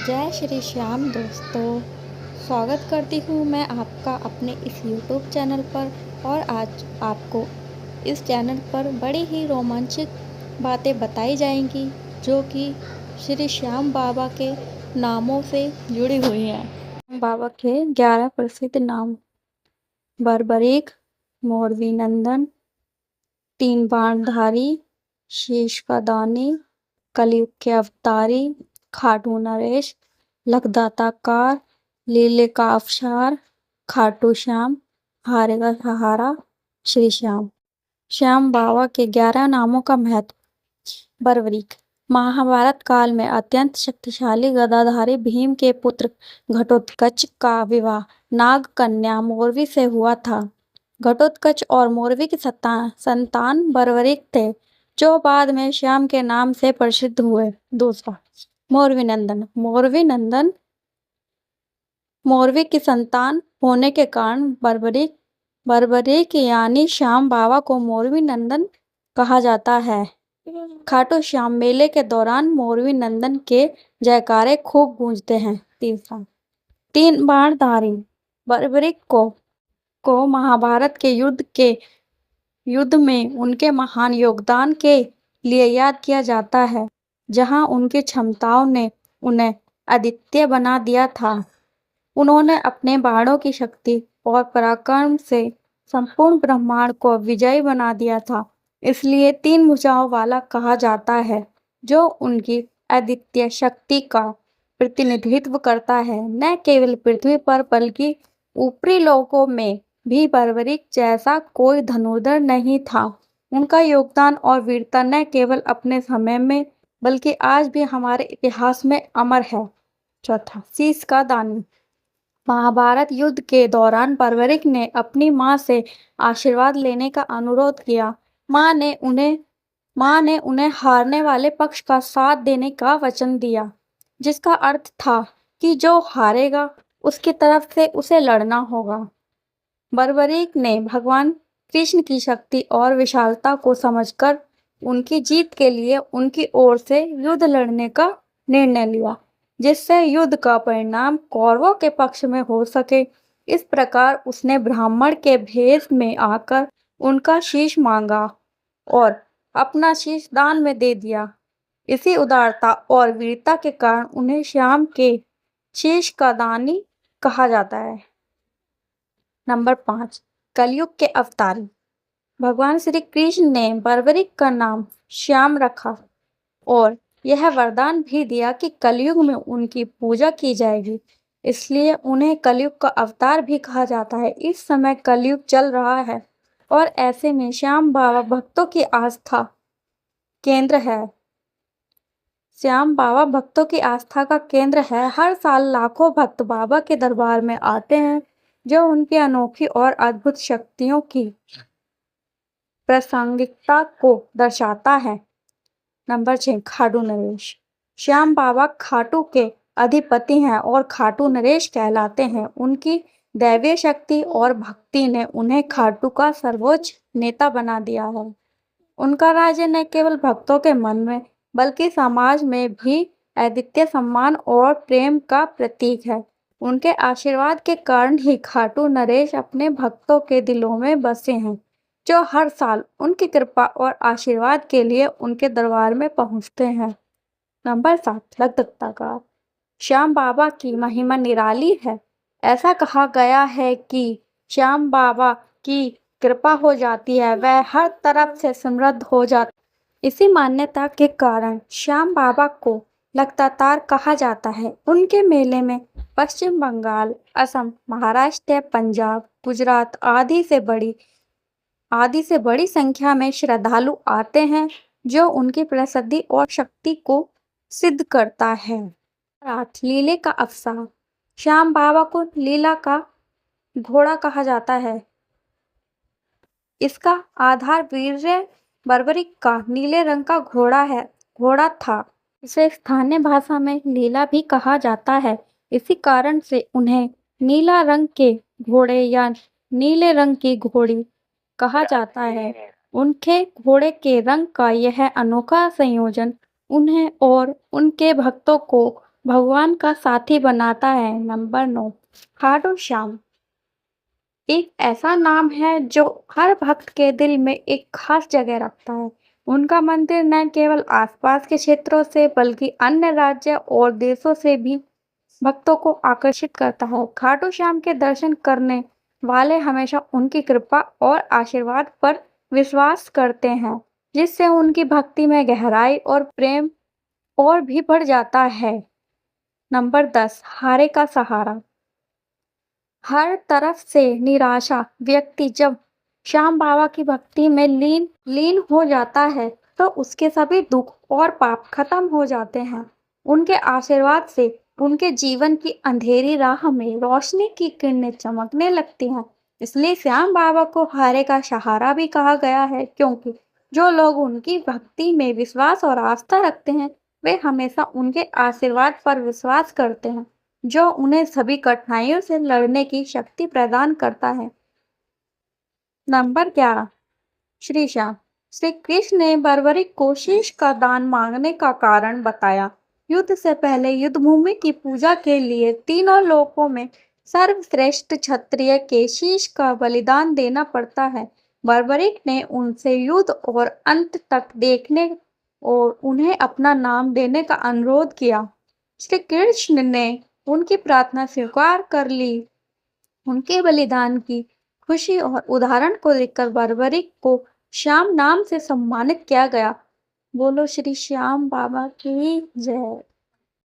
जय श्री श्याम दोस्तों। स्वागत करती हूँ मैं आपका अपने इस YouTube चैनल पर। और आज आपको इस चैनल पर बड़ी ही रोमांचक बातें बताई जाएंगी जो कि श्री श्याम बाबा के नामों से जुड़ी हुई हैं। बाबा के 11 प्रसिद्ध नाम: बर्बरीक, मोरवी नंदन, तीन बाणधारी, शीश का दानी, कलयुग के अवतारी, खाटू नरेश, लखदाता कार, लीले का अवसार, खाटू श्याम, हारे का सहारा, श्री श्याम। श्याम बाबा के 11 नामों का महत्व। बर्बरीक महाभारत काल में अत्यंत शक्तिशाली गदाधारी भीम के पुत्र घटोत्कच का विवाह नाग कन्या मोरवी से हुआ था। घटोत्कच और मोरवी की संतान बर्बरीक थे, जो बाद में श्याम के नाम से प्रसिद्ध हुए। दूसरा, मोरवी नंदन मोरवी की संतान होने के कारण बर्बरीक यानी श्याम बाबा को मोरवी नंदन कहा जाता है। खाटू श्याम मेले के दौरान मोरवी नंदन के जयकारे खूब गूंजते हैं। तीसरा, तीन बाणधारी बर्बरीक को महाभारत के युद्ध में उनके महान योगदान के लिए याद किया जाता है, जहां उनकी क्षमताओं ने उन्हें अद्वितीय बना दिया था। उन्होंने अपने बाणों की शक्ति और पराक्रम से संपूर्ण ब्रह्मांड को विजयी बना दिया था, इसलिए तीन भुजाओं वाला कहा जाता है, जो उनकी अद्वितीय शक्ति का प्रतिनिधित्व करता है। न केवल पृथ्वी पर बल्कि ऊपरी लोकों में भी बर्बरीक जैसा कोई धनुर्धर नहीं था। उनका योगदान और वीरता न केवल अपने समय में बल्कि आज भी हमारे इतिहास में अमर है। चौथा, शीश का दानी। महाभारत युद्ध के दौरान बर्बरीक ने अपनी मां से आशीर्वाद लेने का अनुरोध किया। मां ने उन्हें हारने वाले पक्ष का साथ देने का वचन दिया, जिसका अर्थ था कि जो हारेगा उसकी तरफ से उसे लड़ना होगा। बर्बरीक ने भगवान कृष्ण की शक्ति और विशालता को समझकर उनकी जीत के लिए उनकी ओर से युद्ध लड़ने का निर्णय लिया, जिससे युद्ध का परिणाम कौरवों के पक्ष में हो सके। इस प्रकार उसने ब्राह्मण के भेष में आकर उनका शीश मांगा और अपना शीश दान में दे दिया। इसी उदारता और वीरता के कारण उन्हें श्याम के शीश का दानी कहा जाता है। नंबर 5, कलयुग के अवतारी। भगवान श्री कृष्ण ने बर्बरीक का नाम श्याम रखा और यह वरदान भी दिया कि कलयुग में उनकी पूजा की जाएगी, इसलिए उन्हें कलयुग का अवतार भी कहा जाता है। इस समय कलयुग चल रहा है और ऐसे में श्याम बाबा भक्तों की आस्था केंद्र है। श्याम बाबा भक्तों की आस्था का केंद्र है। हर साल लाखों भक्त बाबा के दरबार में आते हैं, जो उनकी अनोखी और अद्भुत शक्तियों की प्रासंगिकता को दर्शाता है। नंबर 6, खाटू नरेश। श्याम बाबा खाटू के अधिपति हैं और खाटू नरेश कहलाते हैं। उनकी दैवीय शक्ति और भक्ति ने उन्हें खाटू का सर्वोच्च नेता बना दिया है। उनका राज्य न केवल भक्तों के मन में बल्कि समाज में भी अद्वितीय सम्मान और प्रेम का प्रतीक है। उनके आशीर्वाद के कारण ही खाटू नरेश अपने भक्तों के दिलों में बसे हैं, जो हर साल उनकी कृपा और आशीर्वाद के लिए उनके दरबार में पहुंचते हैं। नंबर 7, लखदाता कार। श्याम बाबा की महिमा निराली है। ऐसा कहा गया है कि श्याम बाबा की कृपा हो जाती है, वह हर तरफ से समृद्ध हो जाता। इसी मान्यता के कारण श्याम बाबा को लखदातार कहा जाता है। उनके मेले में पश्चिम बंगाल, असम, महाराष्ट्र, पंजाब, गुजरात आदि से बड़ी संख्या में श्रद्धालु आते हैं, जो उनकी प्रसिद्धि और शक्ति को सिद्ध करता है। 8, लीले का अवसार। श्याम बाबा को लीला का घोड़ा कहा जाता है। इसका आधार वीर्य बर्बरीक का नीले रंग का घोड़ा था। इसे स्थानीय भाषा में लीला भी कहा जाता है। इसी कारण से उन्हें नीला रंग के घोड़े या नीले रंग की घोड़ी कहा जाता है। उनके घोड़े के रंग का यह अनोखा संयोजन उन्हें और उनके भक्तों को भगवान का साथी बनाता है। नंबर 9, खाटू श्याम एक ऐसा नाम है जो हर भक्त के दिल में एक खास जगह रखता है। उनका मंदिर न केवल आसपास के क्षेत्रों से बल्कि अन्य राज्य और देशों से भी भक्तों को आकर्षित करता है। खाटू श्याम के दर्शन करने वाले हमेशा उनकी कृपा और आशीर्वाद पर विश्वास करते हैं, जिससे उनकी भक्ति में गहराई और प्रेम और भी बढ़ जाता है। नंबर 10, हारे का सहारा हर तरफ से निराशा व्यक्ति जब श्याम बाबा की भक्ति में लीन लीन हो जाता है तो उसके सभी दुख और पाप खत्म हो जाते हैं। उनके आशीर्वाद से उनके जीवन की अंधेरी राह में रोशनी की किरणें चमकने लगती हैं। इसलिए श्याम बाबा को हारे का सहारा भी कहा गया है, क्योंकि जो लोग उनकी भक्ति में विश्वास और आस्था रखते हैं वे हमेशा उनके आशीर्वाद पर विश्वास करते हैं, जो उन्हें सभी कठिनाइयों से लड़ने की शक्ति प्रदान करता है। नंबर 11, श्री श्याम श्री कृष्ण ने बर्बरिक को शीश का दान मांगने का कारण बताया। युद्ध से पहले युद्ध भूमि की पूजा के लिए तीनों लोकों में सर्वश्रेष्ठ क्षत्रिय के शीश का बलिदान देना पड़ता है। बर्बरिक ने उनसे युद्ध और अंत तक देखने और उन्हें अपना नाम देने का अनुरोध किया। श्री कृष्ण ने उनकी प्रार्थना स्वीकार कर ली। उनके बलिदान की खुशी और उदाहरण को देखकर बर्बरिक को श्याम नाम से सम्मानित किया गया। बोलो श्री श्याम बाबा की जय।